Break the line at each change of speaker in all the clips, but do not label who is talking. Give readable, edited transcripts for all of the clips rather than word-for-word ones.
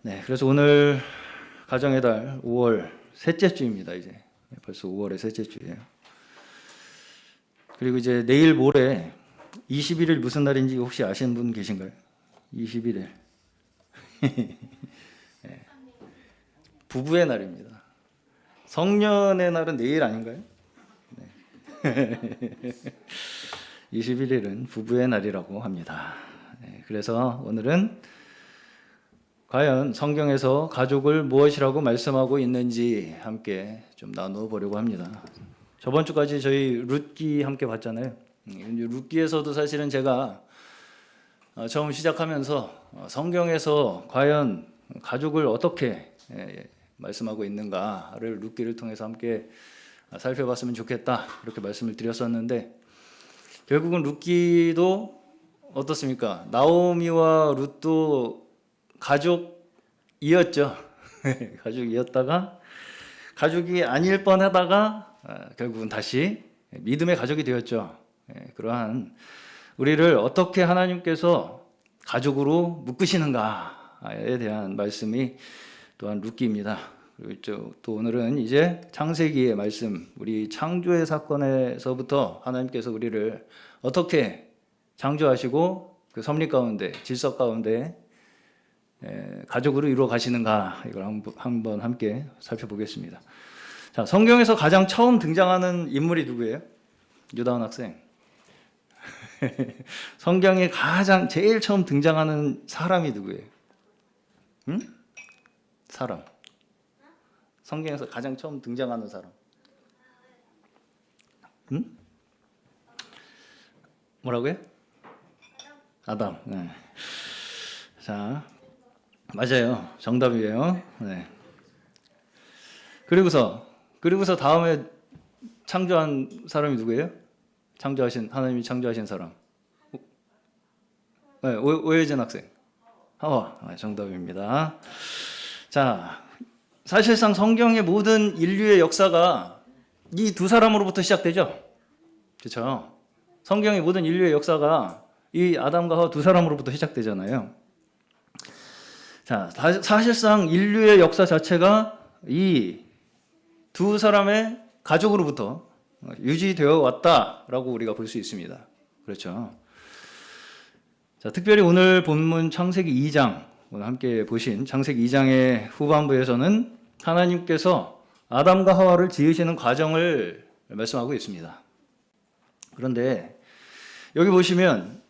네, 그래서 오늘 가정의 달 5월 셋째 주입니다. 이제 벌써 5월의 셋째 주예요. 그리고 이제 내일 모레 21일 무슨 날인지 혹시 아시는 분 계신가요? 21일 네. 부부의 날입니다. 성년의 날은 내일 아닌가요? 네. 21일은 부부의 날이라고 합니다. 네, 그래서 오늘은 과연 성경에서 가족을 무엇이라고 말씀하고 있는지 함께 좀 나눠보려고 합니다. 저번 주까지 저희 룻기 함께 봤잖아요. 룻기에서도 사실은 제가 처음 시작하면서 성경에서 과연 가족을 어떻게 말씀하고 있는가를 룻기를 통해서 함께 살펴봤으면 좋겠다 이렇게 말씀을 드렸었는데, 결국은 룻기도 어떻습니까? 나오미와 룻도 가족이었죠. 가족이었다가 가족이 아닐 뻔하다가 결국은 다시 믿음의 가족이 되었죠. 그러한 우리를 어떻게 하나님께서 가족으로 묶으시는가에 대한 말씀이 또한 룻기입니다. 그리고 또 오늘은 이제 창세기의 말씀, 우리 창조의 사건에서부터 하나님께서 우리를 어떻게 창조하시고 그 섭리 가운데, 질서 가운데 가족으로 이루어 가시는가, 이걸 한번 함께 살펴보겠습니다. 자, 성경에서 가장 처음 등장하는 인물이 누구예요? 유다원 학생. 성경에 가장 제일 처음 등장하는 사람이 누구예요? 응? 사람. 성경에서 가장 처음 등장하는 사람. 응? 뭐라고요? 아담. 네. 자, 맞아요. 정답이에요. 네. 그리고서 다음에 창조한 사람이 누구예요? 하나님이 창조하신 사람. 네, 오혜진 학생. 하와. 정답입니다. 자, 사실상 성경의 모든 인류의 역사가 이 두 사람으로부터 시작되죠. 그렇죠? 성경의 모든 인류의 역사가 이 아담과 하와 두 사람으로부터 시작되잖아요. 자, 사실상 인류의 역사 자체가 이 두 사람의 가족으로부터 유지되어 왔다라고 우리가 볼 수 있습니다. 그렇죠? 자, 특별히 오늘 본문 창세기 2장, 오늘 함께 보신 창세기 2장의 후반부에서는 하나님께서 아담과 하와를 지으시는 과정을 말씀하고 있습니다. 그런데 여기 보시면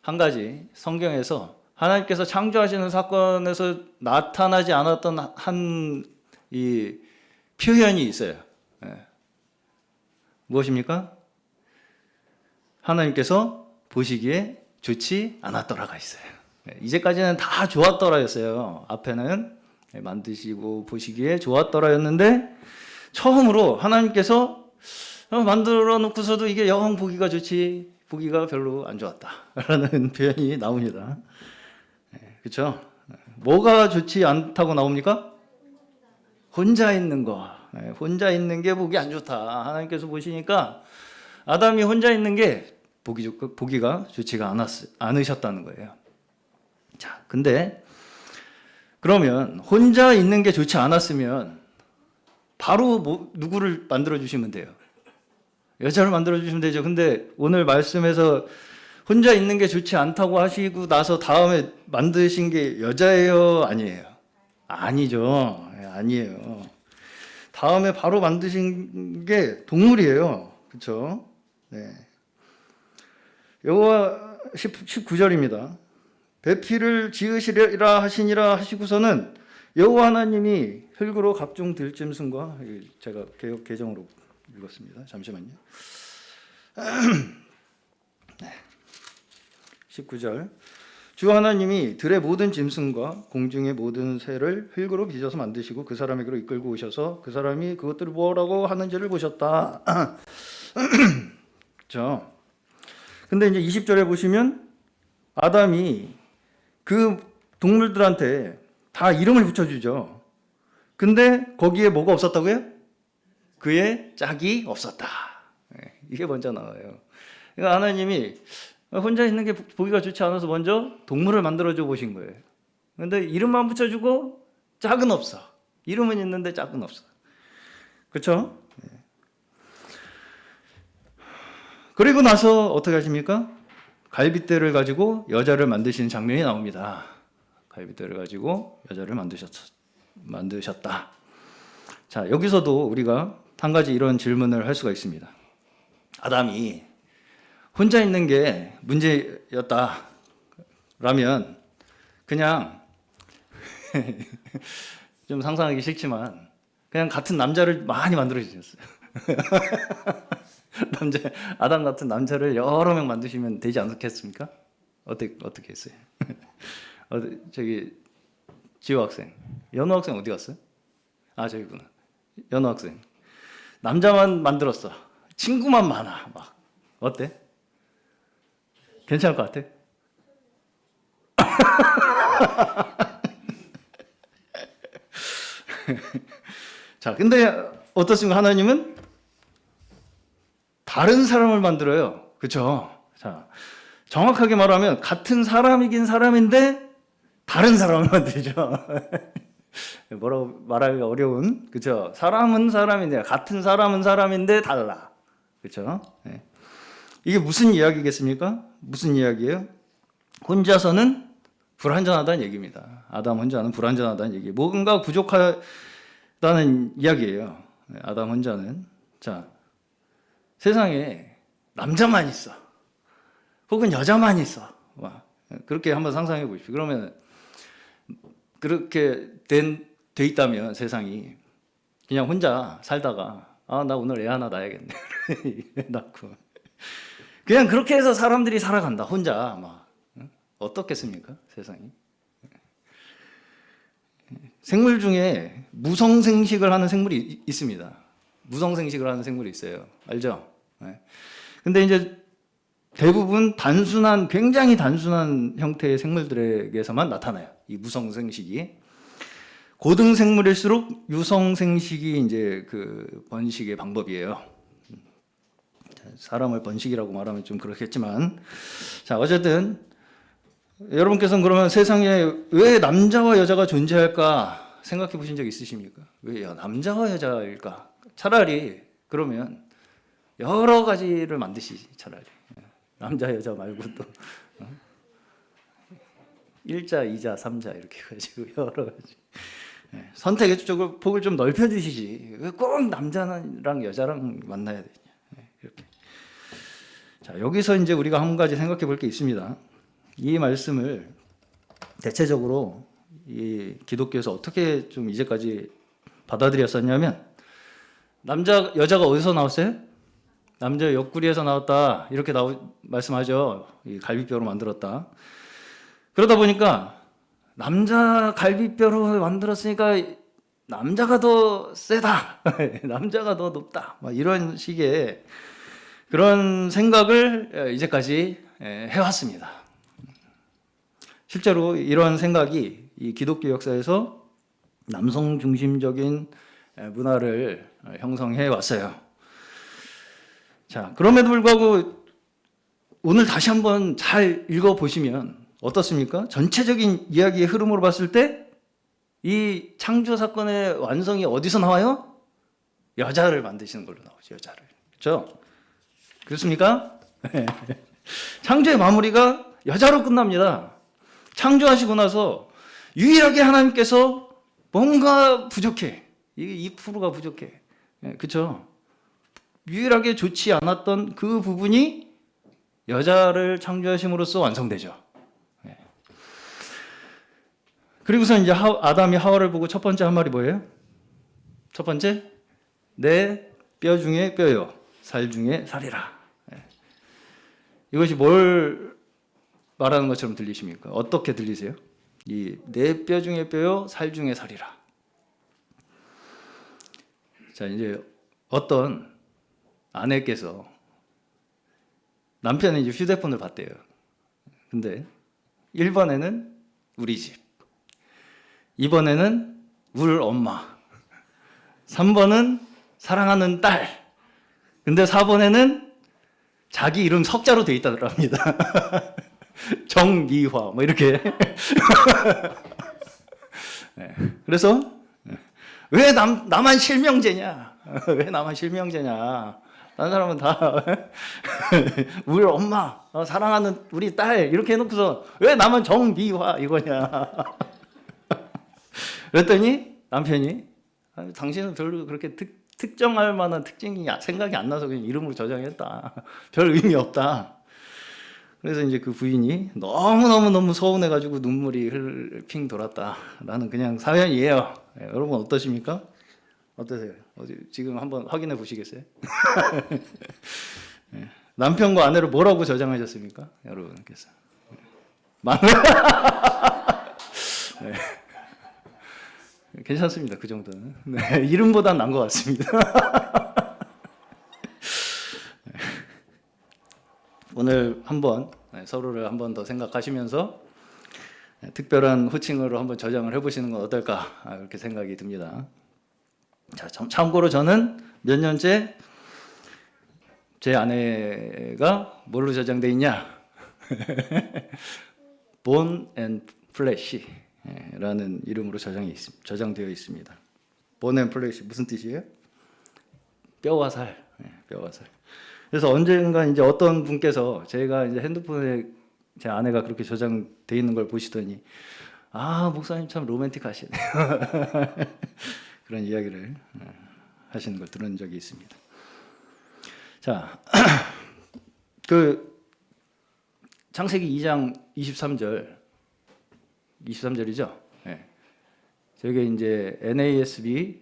한 가지 성경에서 하나님께서 창조하시는 사건에서 나타나지 않았던 한 이 표현이 있어요. 무엇입니까? 하나님께서 보시기에 좋지 않았더라가 있어요. 이제까지는 다 좋았더라였어요. 앞에는 만드시고 보시기에 좋았더라였는데, 처음으로 하나님께서 만들어 놓고서도 이게 영 보기가 별로 안 좋았다라는 표현이 나옵니다. 그렇죠? 뭐가 좋지 않다고 나옵니까? 혼자 있는 거. 혼자 있는 게 보기 안 좋다. 하나님께서 보시니까 아담이 혼자 있는 게 보기가 좋지가 않으셨다는 거예요. 자, 근데 그러면 혼자 있는 게 좋지 않았으면 바로 누구를 만들어 주시면 돼요? 여자를 만들어 주시면 되죠. 근데 오늘 말씀에서 혼자 있는 게 좋지 않다고 하시고 나서 다음에 만드신 게 여자예요? 아니에요? 아니죠. 아니에요. 다음에 바로 만드신 게 동물이에요. 그렇죠? 네. 여호와 19절입니다. 배필을 지으시리라 하시니라 하시고서는 여호와 하나님이 흙으로 각종 들짐승과, 제가 개역 개정으로 읽었습니다. 잠시만요. 네. 19절. 주 하나님이 들의 모든 짐승과 공중의 모든 새를 흙으로 빚어서 만드시고 그 사람에게로 이끌고 오셔서 그 사람이 그것들을 뭐라고 하는지를 보셨다. 그렇죠? 근데 이제 20절에 보시면 아담이 그 동물들한테 다 이름을 붙여주죠. 근데 거기에 뭐가 없었다고요? 그의 짝이 없었다. 이게 먼저 나와요. 그러니까 하나님이 혼자 있는 게 보기가 좋지 않아서 먼저 동물을 만들어줘 보신 거예요. 근데 이름만 붙여주고 짝은 없어. 이름은 있는데 짝은 없어. 그렇죠? 그리고 나서 어떻게 하십니까? 갈빗대를 가지고 여자를 만드시는 장면이 나옵니다. 갈빗대를 가지고 여자를 만드셨다. 자, 여기서도 우리가 한 가지 이런 질문을 할 수가 있습니다. 아담이 혼자 있는 게 문제였다 라면 그냥 좀 상상하기 싫지만 그냥 같은 남자를 많이 만들어 주셨어요. 아담 같은 남자를 여러 명 만드시면 되지 않겠습니까? 어떻게 했어요? 저기 지호 학생, 연호 학생 어디 갔어요? 아, 저기구나. 연호 학생. 남자만 만들었어. 친구만 많아. 막 어때? 괜찮을 것 같아? 자, 근데 어떻습니까? 하나님은 다른 사람을 만들어요. 그렇죠? 자, 정확하게 말하면 같은 사람이긴 사람인데 다른 사람을 만들죠. 뭐라고 말하기 어려운, 그렇죠? 사람은 사람인데 같은 사람은 사람인데 달라. 그렇죠? 네. 이게 무슨 이야기겠습니까? 무슨 이야기예요? 혼자서는 불완전하다는 얘기입니다. 아담 혼자는 불완전하다는 얘기. 뭔가 부족하다는 이야기예요. 아담 혼자는. 자, 세상에 남자만 있어. 혹은 여자만 있어. 와, 그렇게 한번 상상해 보십시오. 그러면 그렇게 돼 있다면 세상이 그냥 혼자 살다가 나 오늘 애 하나 낳아야겠네. 낳고 그냥 그렇게 해서 사람들이 살아간다. 혼자 막 어떻겠습니까? 세상이. 생물 중에 무성생식을 하는 생물이 있습니다. 무성생식을 하는 생물이 있어요. 알죠? 네. 근데 이제 대부분 굉장히 단순한 형태의 생물들에게서만 나타나요. 이 무성생식이. 고등생물일수록 유성생식이 이제 그 번식의 방법이에요. 사람을 번식이라고 말하면 좀 그렇겠지만, 자, 어쨌든 여러분께서는 그러면 세상에 왜 남자와 여자가 존재할까 생각해 보신 적 있으십니까? 왜 남자와 여자일까? 차라리 그러면 여러 가지를 만드시지, 차라리. 남자 여자 말고 또 1자, 2자, 3자 이렇게 가지고 여러 가지 선택의 폭을 좀 넓혀주시지. 왜 꼭 남자랑 여자랑 만나야 되냐? 이렇게. 자, 여기서 이제 우리가 한 가지 생각해 볼 게 있습니다. 이 말씀을 대체적으로 이 기독교에서 어떻게 좀 이제까지 받아들였었냐면, 여자가 어디서 나왔어요? 남자 옆구리에서 나왔다 이렇게 말씀하죠. 이 갈비뼈로 만들었다. 그러다 보니까 남자 갈비뼈로 만들었으니까 남자가 더 세다, 남자가 더 높다, 막 이런 식의 그런 생각을 이제까지 해왔습니다. 실제로 이런 생각이 이 기독교 역사에서 남성 중심적인 문화를 형성해 왔어요. 자, 그럼에도 불구하고 오늘 다시 한번 잘 읽어보시면 어떻습니까? 전체적인 이야기의 흐름으로 봤을 때 이 창조 사건의 완성이 어디서 나와요? 여자를 만드시는 걸로 나오죠. 여자를. 그렇죠? 그렇습니까? 창조의 마무리가 여자로 끝납니다. 창조하시고 나서 유일하게 하나님께서 뭔가 부족해. 이게 2%가 부족해. 그렇죠? 유일하게 좋지 않았던 그 부분이 여자를 창조하심으로써 완성되죠. 그리고서 이제 아담이 하와를 보고 첫 번째 한 말이 뭐예요? 첫 번째, 내 뼈 중에 뼈요, 살 중에 살이라. 이것이 뭘 말하는 것처럼 들리십니까? 어떻게 들리세요? 이 내 뼈 중에 뼈요, 살 중에 살이라. 자, 이제 어떤 아내께서 남편이 이제 휴대폰을 봤대요. 근데 1번에는 우리 집, 2번에는 우리 엄마, 3번은 사랑하는 딸, 근데 4번에는 자기 이름 석자로 돼 있다고 합니다. 정미화 뭐 이렇게. 네. 그래서 왜 나만 실명제냐? 왜 나만 실명제냐? 다른 사람은 다 우리 엄마, 사랑하는 우리 딸 이렇게 해놓고서 왜 나만 정비화 이거냐? 그랬더니 남편이 당신은 별로 그렇게 특정할 만한 특징이 생각이 안 나서 그냥 이름으로 저장했다. 별 의미 없다. 그래서 이제 그 부인이 너무 서운해가지고 눈물이 핑 돌았다라는 그냥 사연이에요. 네, 여러분 어떠십니까? 어떠세요? 지금 한번 확인해 보시겠어요? 네, 남편과 아내를 뭐라고 저장하셨습니까? 여러분께서. 네. 괜찮습니다. 그 정도는. 네, 이름보단 난 것 같습니다. 오늘 한번 서로를 한번 더 생각하시면서 특별한 호칭으로 한번 저장을 해보시는 건 어떨까 그렇게 생각이 듭니다. 자, 참고로 저는 몇 년째 제 아내가 뭘로 저장돼 있냐? Bone and Flesh라는 이름으로 저장되어 있습니다. Bone and Flesh 무슨 뜻이에요? 뼈와 살, 뼈와 살. 그래서 언젠가 이제 어떤 분께서 제가 이제 핸드폰에 제 아내가 그렇게 저장돼 있는 걸 보시더니 목사님 참 로맨틱하시네요. 그런 이야기를 하시는 걸 들은 적이 있습니다. 자, 그 창세기 2장 23절이죠. 네. 저게 이제 NASB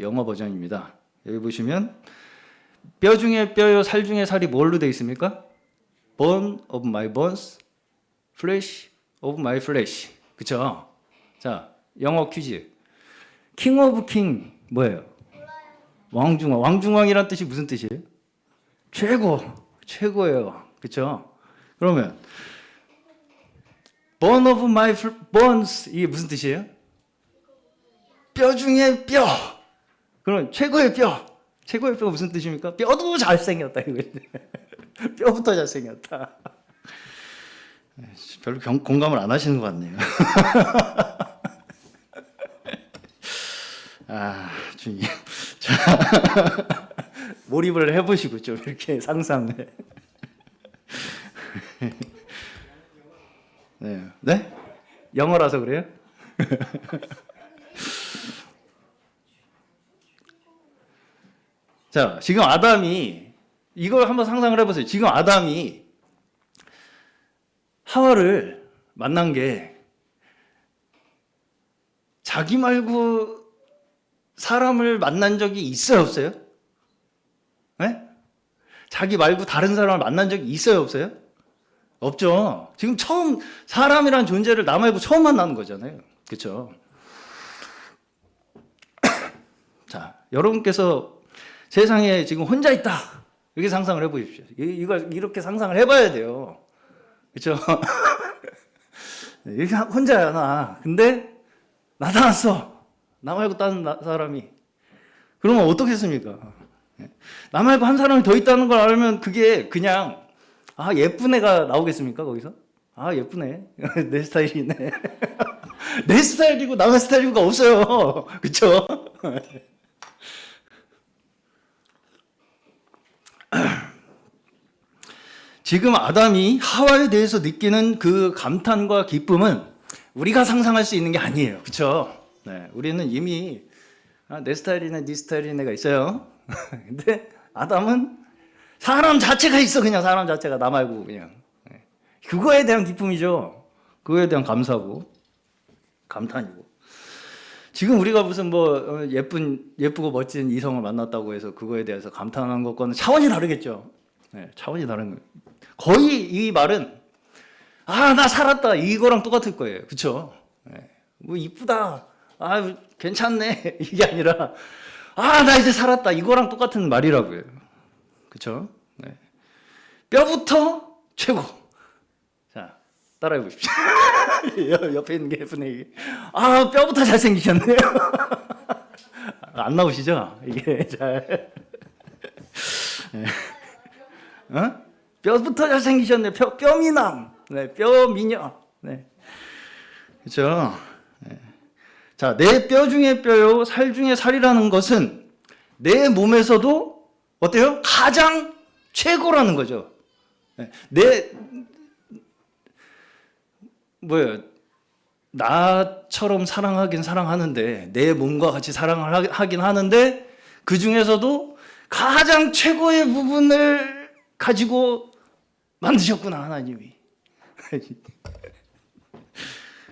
영어 버전입니다. 여기 보시면 뼈 중에 뼈요, 살 중에 살이 뭘로 되어 있습니까? Bone of my bones, flesh of my flesh. 그쵸? 자, 영어 퀴즈. King of king 뭐예요? 왕중왕. 왕중왕이란 뜻이 무슨 뜻이에요? 최고예요. 그쵸? 그러면 Bone of my bones 이게 무슨 뜻이에요? 뼈 중에 뼈. 그럼 최고의 뼈가 무슨 뜻입니까? 뼈도 잘생겼다 이거. 뼈부터 잘생겼다. 별로 공감을 안 하시는 것 같네요. 주님. 자, 몰입을 해보시고 좀 이렇게 상상을. 네? 영어라서 그래요? 자, 지금 아담이 이걸 한번 상상을 해보세요. 지금 아담이 하와를 만난 게 자기 말고 사람을 만난 적이 있어요, 없어요? 네? 자기 말고 다른 사람을 만난 적이 있어요, 없어요? 없죠. 지금 처음 사람이란 존재를 나 말고 처음 만나는 거잖아요. 그렇죠? 자, 여러분께서 세상에 지금 혼자 있다. 이렇게 상상을 해보십시오. 이걸 이렇게 상상을 해봐야 돼요. 그렇죠? 이렇게 혼자야 나. 근데 나타났어. 나 말고 다른 사람이. 그러면 어떻겠습니까? 나 말고 한 사람이 더 있다는 걸 알면 그게 그냥 예쁜 애가 나오겠습니까 거기서? 예쁘네. 내 스타일이네. 내 스타일이고 남의 스타일이고가 없어요. 그렇죠? 지금 아담이 하와에 대해서 느끼는 그 감탄과 기쁨은 우리가 상상할 수 있는 게 아니에요. 그렇죠? 네, 우리는 이미 내 스타일이네, 네 스타일이네가 있어요. 근데 아담은 사람 자체가 있어. 그냥 사람 자체가 나 말고 그냥. 그거에 대한 기쁨이죠. 그거에 대한 감사고 감탄이고. 지금 우리가 무슨 예쁘고 멋진 이성을 만났다고 해서 그거에 대해서 감탄하는 것과는 차원이 다르겠죠. 네, 차원이 다른 거예요. 거의 이 말은 나 살았다 이거랑 똑같을 거예요. 그렇죠? 네, 이쁘다. 괜찮네. 이게 아니라 나 이제 살았다 이거랑 똑같은 말이라고요. 그렇죠? 네. 뼈부터 최고. 자, 따라해 보십시오. 옆에 있는 게 예쁜 애기. 뼈부터 잘생기셨네요. 안 나오시죠? 이게 잘. 네. 뼈부터 잘생기셨네. 뼈미남. 네, 뼈미녀. 네. 그렇죠? 네. 자, 내 뼈 중에 뼈요, 살 중에 살이라는 것은 내 몸에서도 어때요? 가장 최고라는 거죠. 나처럼 사랑하긴 사랑하는데, 내 몸과 같이 사랑을 하긴 하는데, 그 중에서도 가장 최고의 부분을 가지고 만드셨구나, 하나님이.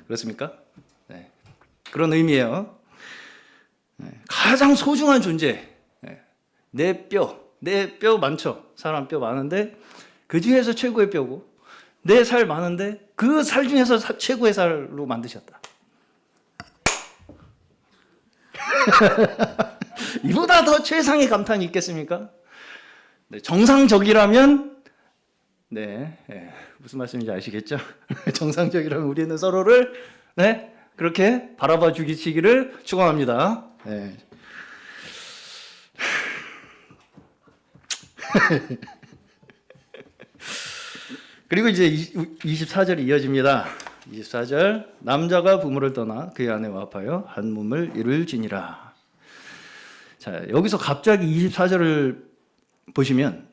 그렇습니까? 네. 그런 의미예요. 가장 소중한 존재. 내 뼈 많죠. 사람 뼈 많은데 그 중에서 최고의 뼈고, 내 살 많은데 그 살 중에서 최고의 살로 만드셨다. 이보다 더 최상의 감탄이 있겠습니까? 네, 정상적이라면 무슨 말씀인지 아시겠죠? 정상적이라면 우리는 서로를 그렇게 바라봐 주시기를 축원합니다. 네. 그리고 이제 24절이 이어집니다. 24절, 남자가 부모를 떠나 그의 아내와 합하여 한 몸을 이룰지니라. 자, 여기서 갑자기 24절을 보시면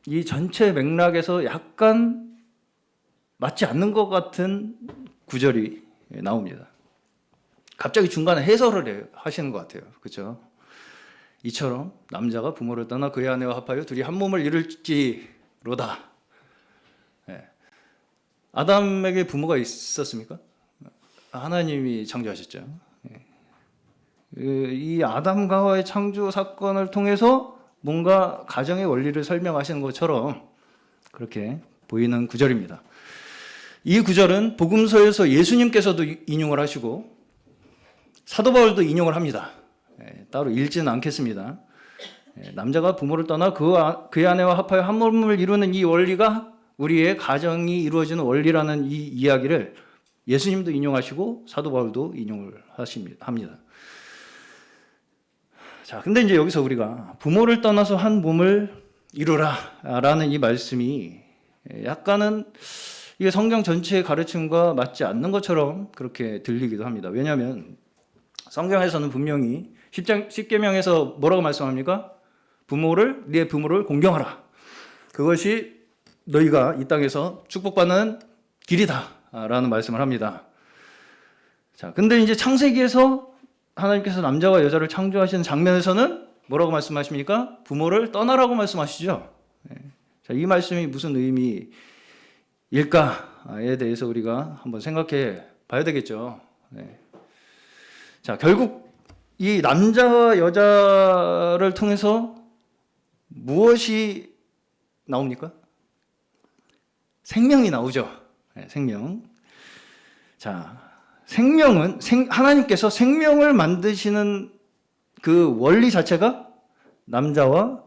이 전체 맥락에서 약간 맞지 않는 것 같은 구절이 나옵니다. 갑자기 중간에 해설을 하시는 것 같아요. 그렇죠? 이처럼 남자가 부모를 떠나 그의 아내와 합하여 둘이 한 몸을 이룰지로다. 아담에게 부모가 있었습니까? 하나님이 창조하셨죠. 이 아담과 하와의 창조 사건을 통해서 뭔가 가정의 원리를 설명하시는 것처럼 그렇게 보이는 구절입니다. 이 구절은 복음서에서 예수님께서도 인용을 하시고 사도 바울도 인용을 합니다. 따로 읽지는 않겠습니다. 남자가 부모를 떠나 그의 아내와 합하여 한 몸을 이루는 이 원리가 우리의 가정이 이루어지는 원리라는 이 이야기를 예수님도 인용하시고 사도 바울도 인용을 합니다. 자, 근데 이제 여기서 우리가 부모를 떠나서 한 몸을 이루라라는 이 말씀이 약간은 이게 성경 전체의 가르침과 맞지 않는 것처럼 그렇게 들리기도 합니다. 왜냐하면 성경에서는 분명히 십계명에서 뭐라고 말씀합니까? 네 부모를 공경하라. 그것이 너희가 이 땅에서 축복받는 길이다라는 말씀을 합니다. 자, 근데 이제 창세기에서 하나님께서 남자와 여자를 창조하신 장면에서는 뭐라고 말씀하십니까? 부모를 떠나라고 말씀하시죠. 자, 이 말씀이 무슨 의미일까에 대해서 우리가 한번 생각해 봐야 되겠죠. 자, 결국 이 남자와 여자를 통해서 무엇이 나옵니까? 생명이 나오죠. 생명. 자, 생명은 하나님께서 생명을 만드시는 그 원리 자체가 남자와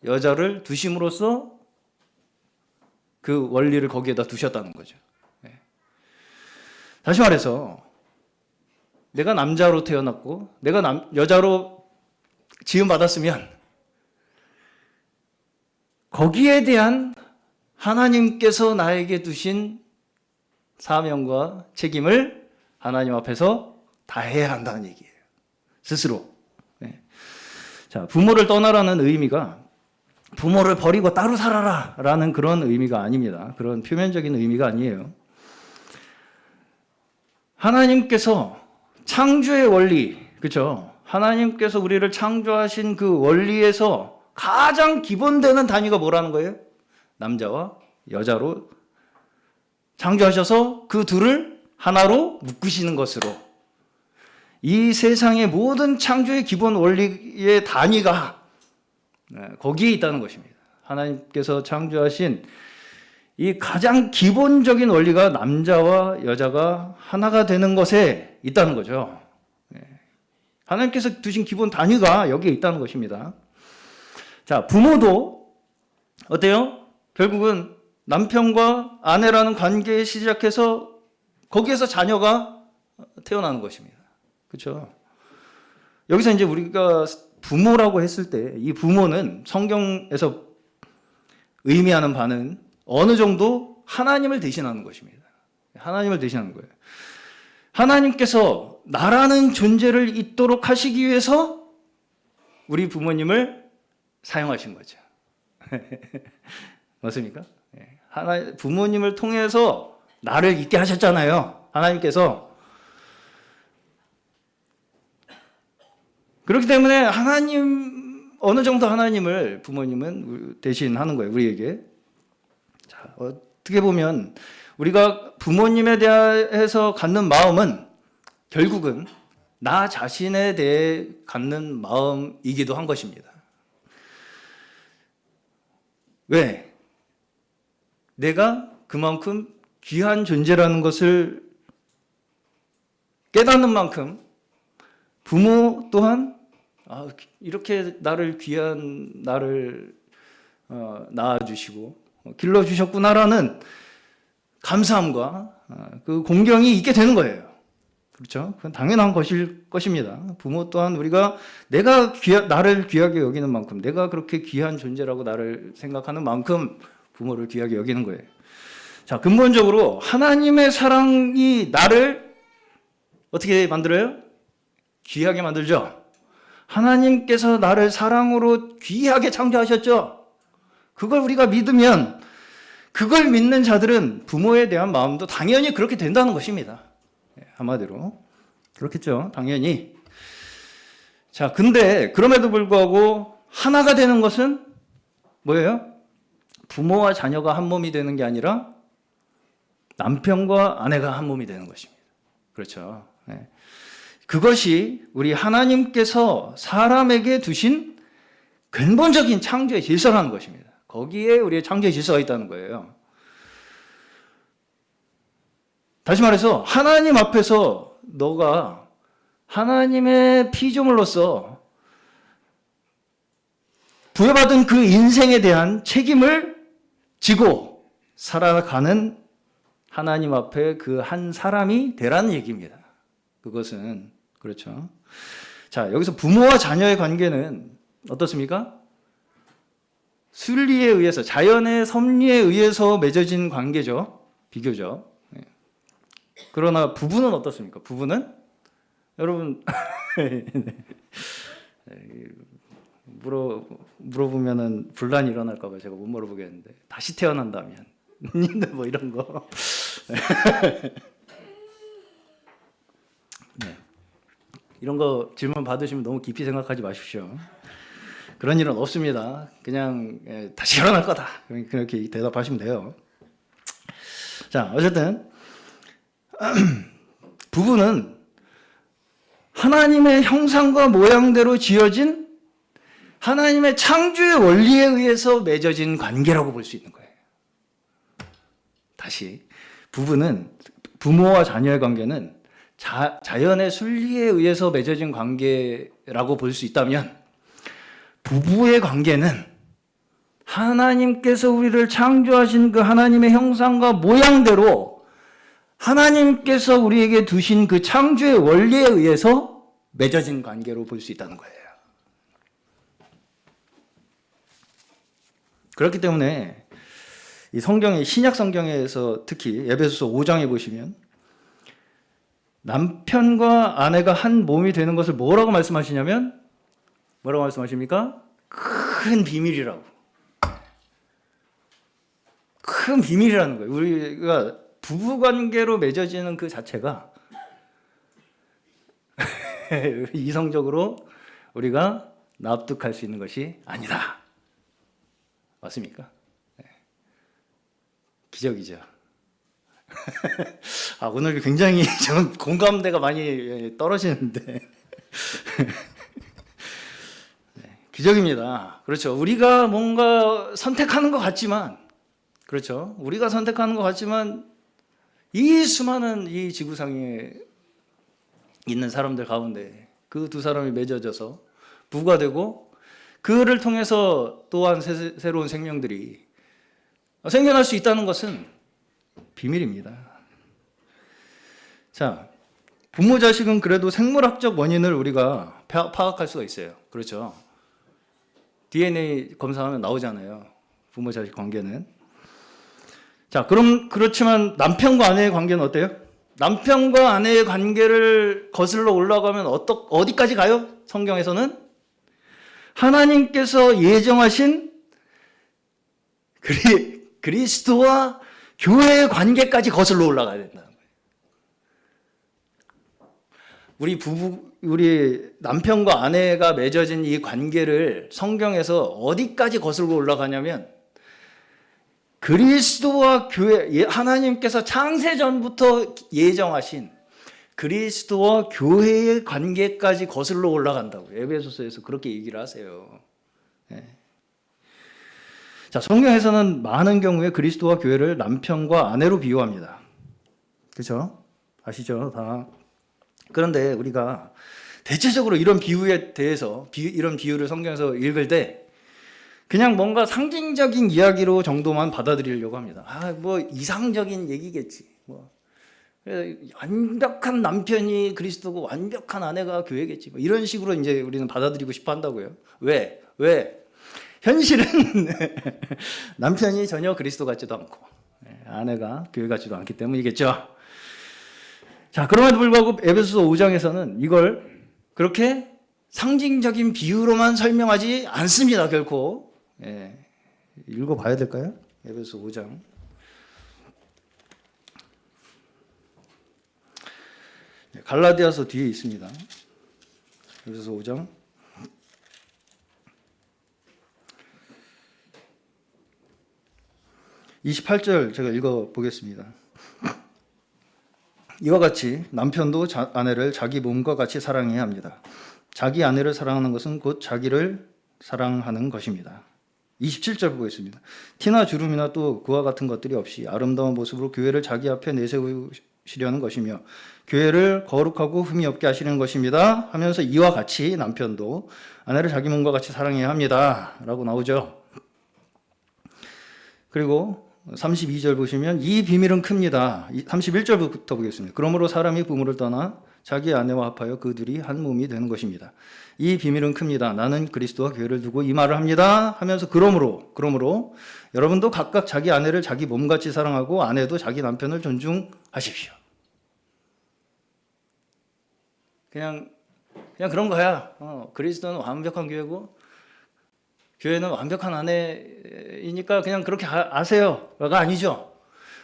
여자를 두심으로써 그 원리를 거기에다 두셨다는 거죠. 다시 말해서 내가 남자로 태어났고 내가 여자로 지음받았으면 거기에 대한 하나님께서 나에게 두신 사명과 책임을 하나님 앞에서 다해야 한다는 얘기예요. 스스로. 자, 부모를 떠나라는 의미가 부모를 버리고 따로 살아라 라는 그런 의미가 아닙니다. 그런 표면적인 의미가 아니에요. 하나님께서 창조의 원리, 그렇죠? 하나님께서 우리를 창조하신 그 원리에서 가장 기본되는 단위가 뭐라는 거예요? 남자와 여자로 창조하셔서 그 둘을 하나로 묶으시는 것으로 이 세상의 모든 창조의 기본 원리의 단위가 거기에 있다는 것입니다. 하나님께서 창조하신 이 가장 기본적인 원리가 남자와 여자가 하나가 되는 것에 있다는 거죠. 하나님께서 두신 기본 단위가 여기에 있다는 것입니다. 자, 부모도 어때요? 결국은 남편과 아내라는 관계에 시작해서 거기에서 자녀가 태어나는 것입니다. 그렇죠? 여기서 이제 우리가 부모라고 했을 때 이 부모는 성경에서 의미하는 바는 어느 정도 하나님을 대신하는 것입니다. 하나님을 대신하는 거예요. 하나님께서 나라는 존재를 있도록 하시기 위해서 우리 부모님을 사용하신 거죠. 맞습니까? 부모님을 통해서 나를 있게 하셨잖아요. 하나님께서. 그렇기 때문에 어느 정도 하나님을 부모님은 대신 하는 거예요. 우리에게. 자, 어떻게 보면 우리가 부모님에 대해서 갖는 마음은 결국은 나 자신에 대해 갖는 마음이기도 한 것입니다. 왜? 내가 그만큼 귀한 존재라는 것을 깨닫는 만큼 부모 또한 이렇게 귀한 나를 낳아주시고 길러주셨구나라는 감사함과 그 공경이 있게 되는 거예요. 그렇죠? 그건 당연한 것입니다. 부모 또한 우리가 나를 귀하게 여기는 만큼, 내가 그렇게 귀한 존재라고 나를 생각하는 만큼 부모를 귀하게 여기는 거예요. 자, 근본적으로 하나님의 사랑이 나를 어떻게 만들어요? 귀하게 만들죠. 하나님께서 나를 사랑으로 귀하게 창조하셨죠. 그걸 우리가 믿으면, 그걸 믿는 자들은 부모에 대한 마음도 당연히 그렇게 된다는 것입니다. 한마디로 그렇겠죠. 당연히. 자, 근데 그럼에도 불구하고 하나가 되는 것은 뭐예요? 부모와 자녀가 한 몸이 되는 게 아니라 남편과 아내가 한 몸이 되는 것입니다. 그렇죠. 네. 그것이 우리 하나님께서 사람에게 두신 근본적인 창조의 질서라는 것입니다. 거기에 우리의 창조의 질서가 있다는 거예요. 다시 말해서 하나님 앞에서 너가 하나님의 피조물로서 부여받은 그 인생에 대한 책임을 지고 살아가는 하나님 앞에 그 한 사람이 되라는 얘기입니다. 그것은 그렇죠. 자, 여기서 부모와 자녀의 관계는 어떻습니까? 순리에 의해서, 자연의 섭리에 의해서 맺어진 관계죠. 비교적. 그러나 부부는 어떻습니까? 부부는 여러분 물어보면은 분란이 일어날까 봐 제가 못 물어보겠는데, 다시 태어난다면 뭐 이런 거. 네. 이런 거 질문 받으시면 너무 깊이 생각하지 마십시오. 그런 일은 없습니다. 그냥 다시 일어날 거다. 그렇게 대답하시면 돼요. 자, 어쨌든 부부는 하나님의 형상과 모양대로 지어진 하나님의 창조의 원리에 의해서 맺어진 관계라고 볼 수 있는 거예요. 다시, 부모와 자녀의 관계는 자연의 순리에 의해서 맺어진 관계라고 볼 수 있다면, 부부의 관계는 하나님께서 우리를 창조하신 그 하나님의 형상과 모양대로 하나님께서 우리에게 두신 그 창조의 원리에 의해서 맺어진 관계로 볼 수 있다는 거예요. 그렇기 때문에 이 신약 성경에서 특히 에베소서 5장에 보시면 남편과 아내가 한 몸이 되는 것을 뭐라고 말씀하시냐면, 뭐라고 말씀하십니까? 큰 비밀이라고. 큰 비밀이라는 거예요. 우리가 부부관계로 맺어지는 그 자체가 이성적으로 우리가 납득할 수 있는 것이 아니다. 맞습니까? 네. 기적이죠. 오늘 굉장히 좀 공감대가 많이 떨어지는데 네, 기적입니다. 그렇죠. 우리가 뭔가 선택하는 것 같지만, 그렇죠. 우리가 선택하는 것 같지만 이 수많은 이 지구상에 있는 사람들 가운데 그 두 사람이 맺어져서 부부가 되고, 그를 통해서 또한 새로운 생명들이 생겨날 수 있다는 것은 비밀입니다. 자, 부모 자식은 그래도 생물학적 원인을 우리가 파악할 수가 있어요. 그렇죠. DNA 검사하면 나오잖아요. 부모 자식 관계는. 자, 그렇지만 남편과 아내의 관계는 어때요? 남편과 아내의 관계를 거슬러 올라가면 어디까지 가요? 성경에서는 하나님께서 예정하신 그리스도와 교회의 관계까지 거슬러 올라가야 된다는 거예요. 우리 남편과 아내가 맺어진 이 관계를 성경에서 어디까지 거슬러 올라가냐면 그리스도와 교회, 하나님께서 창세전부터 예정하신 그리스도와 교회의 관계까지 거슬러 올라간다고 에베소서에서 그렇게 얘기를 하세요. 네. 자, 성경에서는 많은 경우에 그리스도와 교회를 남편과 아내로 비유합니다. 그렇죠? 아시죠? 다. 그런데 우리가 대체적으로 이런 비유에 대해서 이런 비유를 성경에서 읽을 때 그냥 뭔가 상징적인 이야기로 정도만 받아들이려고 합니다. 뭐 이상적인 얘기겠지. 뭐 완벽한 남편이 그리스도고 완벽한 아내가 교회겠지. 뭐 이런 식으로 이제 우리는 받아들이고 싶어 한다고요. 왜? 현실은 남편이 전혀 그리스도 같지도 않고 아내가 교회 같지도 않기 때문이겠죠. 자, 그럼에도 불구하고 에베소서 5장에서는 이걸 그렇게 상징적인 비유로만 설명하지 않습니다. 결코. 읽어봐야 될까요? 에베소서 5장. 갈라디아서 뒤에 있습니다. 에베소서 5장. 28절 제가 읽어보겠습니다. 이와 같이 남편도 아내를 자기 몸과 같이 사랑해야 합니다. 자기 아내를 사랑하는 것은 곧 자기를 사랑하는 것입니다. 27절 보겠습니다. 티나 주름이나 또 그와 같은 것들이 없이 아름다운 모습으로 교회를 자기 앞에 내세우시려는 것이며 교회를 거룩하고 흠이 없게 하시는 것입니다. 하면서 이와 같이 남편도 아내를 자기 몸과 같이 사랑해야 합니다. 라고 나오죠. 그리고 32절 보시면 이 비밀은 큽니다. 31절부터 보겠습니다. 그러므로 사람이 부모를 떠나 자기 아내와 합하여 그들이 한 몸이 되는 것입니다. 이 비밀은 큽니다. 나는 그리스도와 교회를 두고 이 말을 합니다. 하면서 그러므로 여러분도 각각 자기 아내를 자기 몸같이 사랑하고 아내도 자기 남편을 존중하십시오. 그냥 그런 거야. 그리스도는 완벽한 교회고 교회는 완벽한 아내이니까 그냥 그렇게 아세요가 아니죠.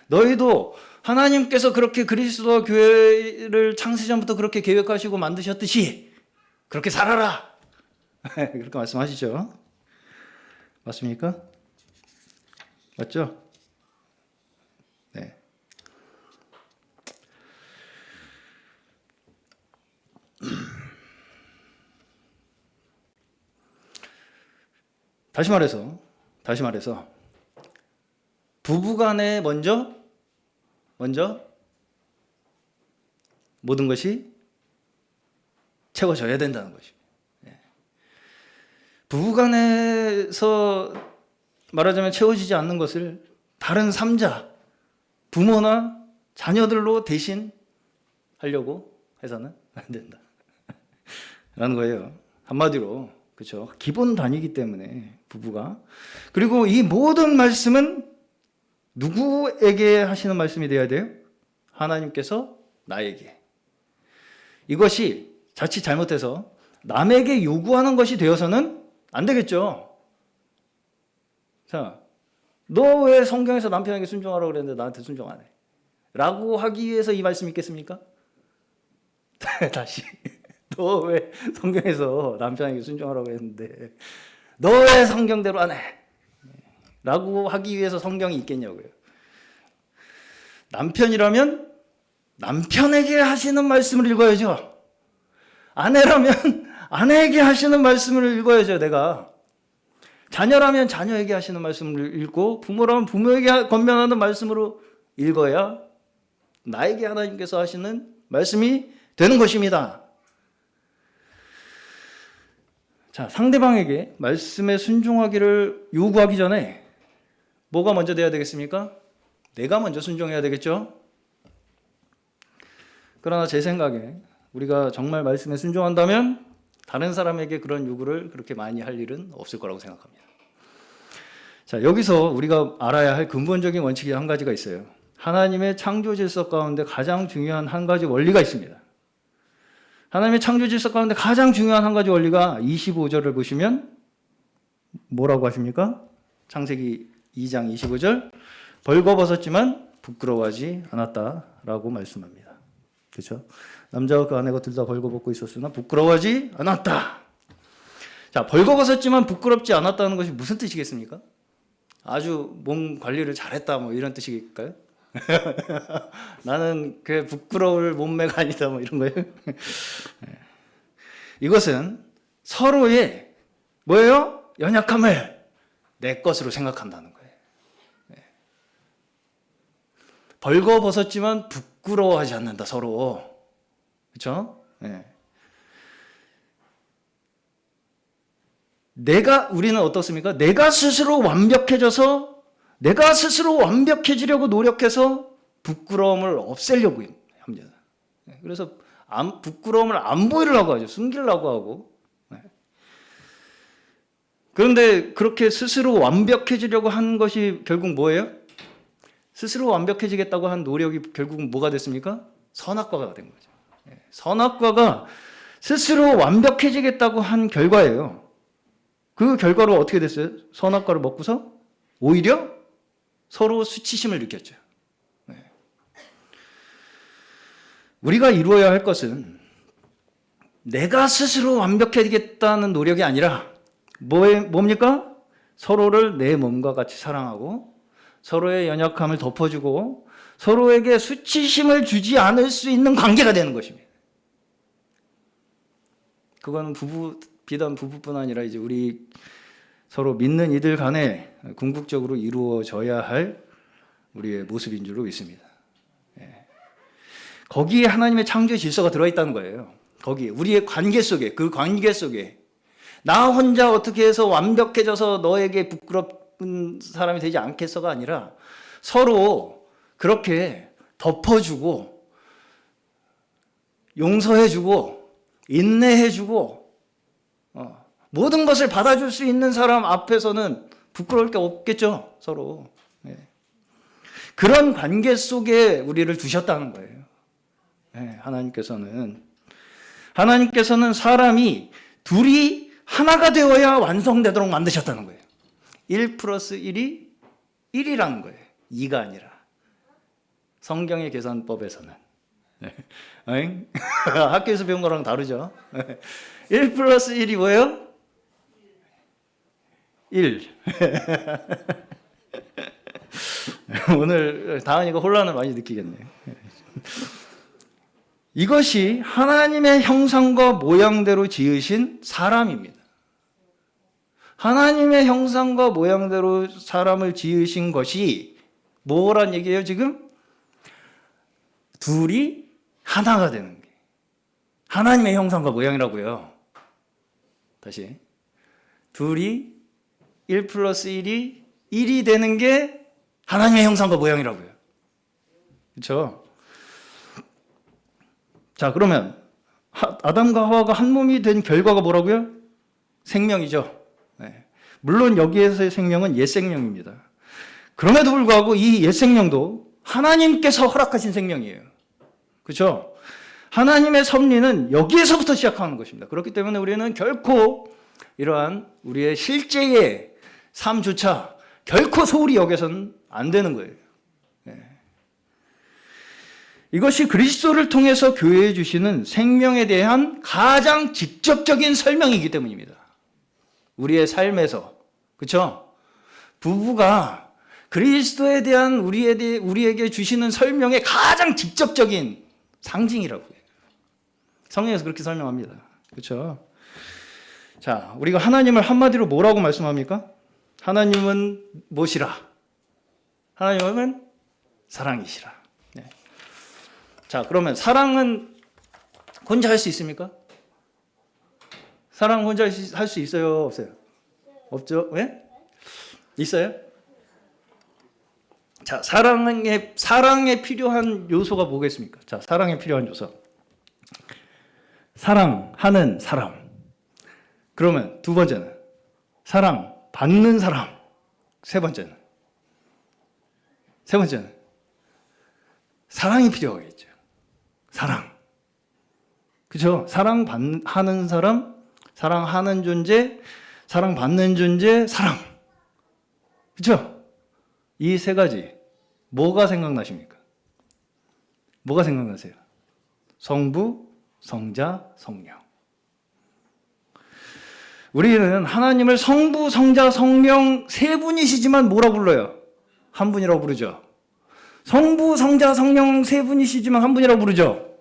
너희도 하나님께서 그렇게 그리스도와 교회를 창세전부터 그렇게 계획하시고 만드셨듯이 그렇게 살아라. 그렇게 말씀하시죠. 맞습니까? 맞죠? 네. 다시 말해서 부부간에 먼저 모든 것이 채워져야 된다는 것입니다. 부부간에서 말하자면 채워지지 않는 것을 다른 3자, 부모나 자녀들로 대신 하려고 해서는 안 된다. 라는 거예요. 한마디로. 그렇죠. 기본 단위이기 때문에 부부가. 그리고 이 모든 말씀은 누구에게 하시는 말씀이 되어야 돼요? 하나님께서 나에게. 이것이 자칫 잘못해서 남에게 요구하는 것이 되어서는 안 되겠죠. 자, 너 왜 성경에서 남편에게 순종하라고 그랬는데 나한테 순종 안 해? 라고 하기 위해서 이 말씀이 있겠습니까? 다시. 너 왜 성경에서 남편에게 순종하라고 했는데 너 왜 성경대로 안 해? 라고 하기 위해서 성경이 있겠냐고요. 남편이라면 남편에게 하시는 말씀을 읽어야죠. 아내라면 아내에게 하시는 말씀을 읽어야죠. 내가 자녀라면 자녀에게 하시는 말씀을 읽고 부모라면 부모에게 권면하는 말씀으로 읽어야 나에게 하나님께서 하시는 말씀이 되는 것입니다. 자, 상대방에게 말씀에 순종하기를 요구하기 전에 뭐가 먼저 돼야 되겠습니까? 내가 먼저 순종해야 되겠죠? 그러나 제 생각에 우리가 정말 말씀에 순종한다면 다른 사람에게 그런 요구를 그렇게 많이 할 일은 없을 거라고 생각합니다. 자, 여기서 우리가 알아야 할 근본적인 원칙이 한 가지가 있어요. 하나님의 창조 질서 가운데 가장 중요한 한 가지 원리가 있습니다. 하나님의 창조 질서 가운데 가장 중요한 한 가지 원리가 25절을 보시면 뭐라고 하십니까? 창세기 2장 25절. 벌거벗었지만 부끄러워하지 않았다라고 말씀합니다. 그렇죠? 남자와 그 아내가 둘 다 벌거벗고 있었으나 부끄러워하지 않았다. 자, 벌거벗었지만 부끄럽지 않았다는 것이 무슨 뜻이겠습니까? 아주 몸 관리를 잘했다 뭐 이런 뜻일까요? 나는 그 부끄러울 몸매가 아니다 뭐 이런 거예요. 이것은 서로의 뭐예요? 연약함을 내 것으로 생각한다는 거예요. 벌거벗었지만 부끄러워하지 않는다 서로. 그렇죠? 우리는 어떻습니까? 내가 스스로 완벽해지려고 노력해서 부끄러움을 없애려고 합니다. 그래서 부끄러움을 안 보이려고 하죠. 숨기려고 하고. 그런데 그렇게 스스로 완벽해지려고 한 것이 결국 뭐예요? 스스로 완벽해지겠다고 한 노력이 결국은 뭐가 됐습니까? 선악과가 된 거죠. 선악과가 스스로 완벽해지겠다고 한 결과예요. 그 결과로 어떻게 됐어요? 선악과를 먹고서 오히려 서로 수치심을 느꼈죠. 우리가 이루어야 할 것은 내가 스스로 완벽해지겠다는 노력이 아니라 뭡니까? 서로를 내 몸과 같이 사랑하고 서로의 연약함을 덮어주고 서로에게 수치심을 주지 않을 수 있는 관계가 되는 것입니다. 그거는 비단 부부뿐 아니라 이제 우리 서로 믿는 이들 간에 궁극적으로 이루어져야 할 우리의 모습인 줄로 믿습니다. 거기에 하나님의 창조의 질서가 들어있다는 거예요. 거기 우리의 관계 속에, 그 관계 속에 나 혼자 어떻게 해서 완벽해져서 너에게 부끄러운 사람이 되지 않겠어가 아니라 서로 그렇게 덮어주고 용서해주고 인내해주고 모든 것을 받아줄 수 있는 사람 앞에서는 부끄러울 게 없겠죠. 서로. 그런 관계 속에 우리를 두셨다는 거예요. 하나님께서는 사람이 둘이 하나가 되어야 완성되도록 만드셨다는 거예요. 1 플러스 1이 1이라는 거예요. 2가 아니라. 성경의 계산법에서는. 학교에서 배운 거랑 다르죠. 1 플러스 1이 뭐예요? 1. 오늘 다은이가 혼란을 많이 느끼겠네요. 이것이 하나님의 형상과 모양대로 지으신 사람입니다. 하나님의 형상과 모양대로 사람을 지으신 것이 뭐란 얘기예요, 지금? 둘이 하나가 되는 게. 하나님의 형상과 모양이라고요. 다시. 둘이 1 플러스 1이 1이 되는 게 하나님의 형상과 모양이라고요. 그렇죠? 자, 그러면 아담과 하와가 한 몸이 된 결과가 뭐라고요? 생명이죠. 물론 여기에서의 생명은 옛 생명입니다. 그럼에도 불구하고 이 옛 생명도 하나님께서 허락하신 생명이에요. 그렇죠? 하나님의 섭리는 여기에서부터 시작하는 것입니다. 그렇기 때문에 우리는 결코 이러한 우리의 실제의 삶조차 결코 소홀히 여겨서는 안 되는 거예요. 이것이 그리스도를 통해서 교회에 주시는 생명에 대한 가장 직접적인 설명이기 때문입니다. 우리의 삶에서. 그렇죠? 부부가 그리스도에 대한 우리에게 주시는 설명의 가장 직접적인 상징이라고 해요. 성경에서 그렇게 설명합니다. 그렇죠? 자, 우리가 하나님을 한마디로 뭐라고 말씀합니까? 하나님은 무엇이라? 하나님은 사랑이시라. 네. 자, 그러면 사랑은 혼자 할 수 있습니까? 사랑 혼자 할 수 있어요? 없어요? 없죠? 왜? 있어요? 자, 사랑에 필요한 요소가 뭐겠습니까? 자, 사랑에 필요한 요소. 사랑하는 사람. 그러면 두 번째는 사랑 받는 사람. 세 번째는 사랑이 필요하겠죠. 사랑. 그죠? 사랑하는 사람, 사랑하는 존재, 사랑받는 존재, 사랑. 그죠? 이 세 가지. 뭐가 생각나십니까? 뭐가 생각나세요? 성부, 성자, 성령. 우리는 하나님을 성부, 성자, 성령 세 분이시지만 뭐라고 불러요? 한 분이라고 부르죠. 성부, 성자, 성령 세 분이시지만 한 분이라고 부르죠.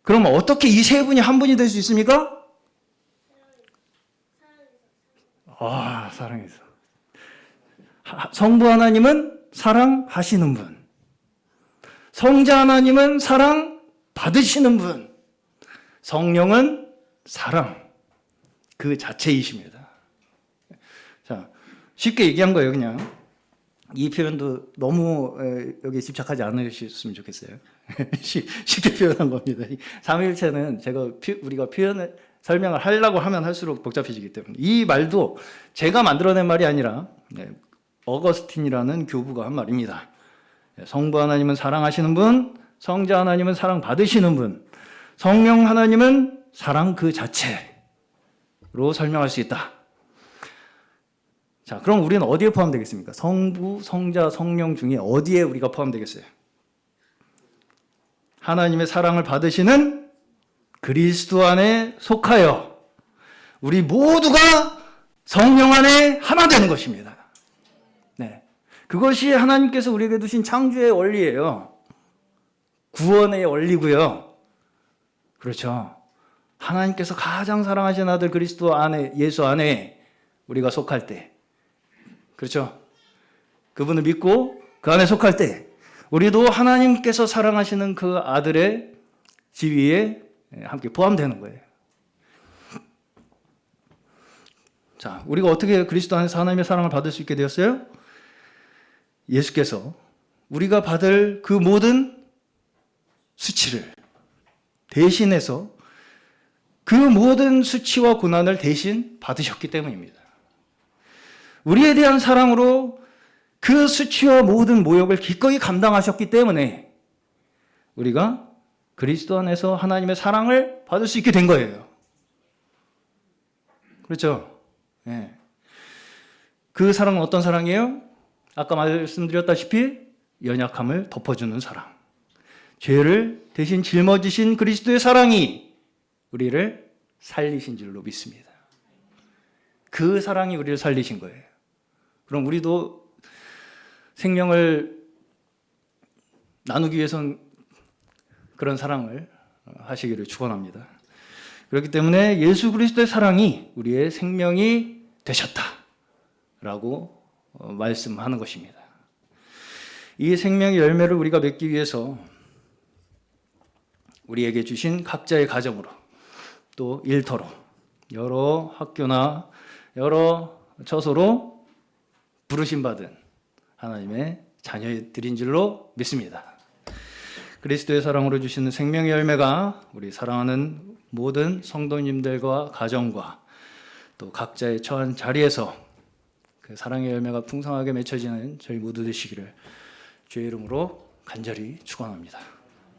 그럼 어떻게 이 세 분이 한 분이 될 수 있습니까? 사랑해서. 성부 하나님은 사랑하시는 분. 성자 하나님은 사랑 받으시는 분. 성령은 사랑 그 자체이십니다. 자, 쉽게 얘기한 거예요, 그냥. 이 표현도 너무 여기 집착하지 않으셨으면 좋겠어요. 쉽게 표현한 겁니다. 삼위일체는 우리가 설명을 하려고 하면 할수록 복잡해지기 때문에 이 말도 제가 만들어낸 말이 아니라 어거스틴이라는 교부가 한 말입니다. 성부 하나님은 사랑하시는 분, 성자 하나님은 사랑 받으시는 분, 성령 하나님은 사랑 그 자체로 설명할 수 있다. 자, 그럼 우리는 어디에 포함되겠습니까? 성부, 성자, 성령 중에 어디에 우리가 포함되겠어요? 하나님의 사랑을 받으시는 그리스도 안에 속하여 우리 모두가 성령 안에 하나 되는 것입니다. 네. 그것이 하나님께서 우리에게 두신 창조의 원리예요. 구원의 원리고요. 그렇죠. 하나님께서 가장 사랑하신 아들 그리스도 안에, 예수 안에 우리가 속할 때, 그렇죠. 그분을 믿고 그 안에 속할 때 우리도 하나님께서 사랑하시는 그 아들의 지위에 함께 포함되는 거예요. 자, 우리가 어떻게 그리스도 안에서 하나님의 사랑을 받을 수 있게 되었어요? 예수께서 우리가 받을 그 모든 수치를 대신해서 그 모든 수치와 고난을 대신 받으셨기 때문입니다. 우리에 대한 사랑으로 그 수치와 모든 모욕을 기꺼이 감당하셨기 때문에 우리가 그리스도 안에서 하나님의 사랑을 받을 수 있게 된 거예요. 그렇죠? 네. 그 사랑은 어떤 사랑이에요? 아까 말씀드렸다시피 연약함을 덮어주는 사랑. 죄를 대신 짊어지신 그리스도의 사랑이 우리를 살리신 줄로 믿습니다. 그 사랑이 우리를 살리신 거예요. 그럼 우리도 생명을 나누기 위해서는 그런 사랑을 하시기를 축원합니다. 그렇기 때문에 예수 그리스도의 사랑이 우리의 생명이 되셨다라고 말씀하는 것입니다. 이 생명의 열매를 우리가 맺기 위해서 우리에게 주신 각자의 가정으로 또 일터로 여러 학교나 여러 처소로 부르심받은 하나님의 자녀들인 줄로 믿습니다. 그리스도의 사랑으로 주시는 생명의 열매가 우리 사랑하는 모든 성도님들과 가정과 또 각자의 처한 자리에서 그 사랑의 열매가 풍성하게 맺혀지는 저희 모두 되시기를 주의 이름으로 간절히 축원합니다.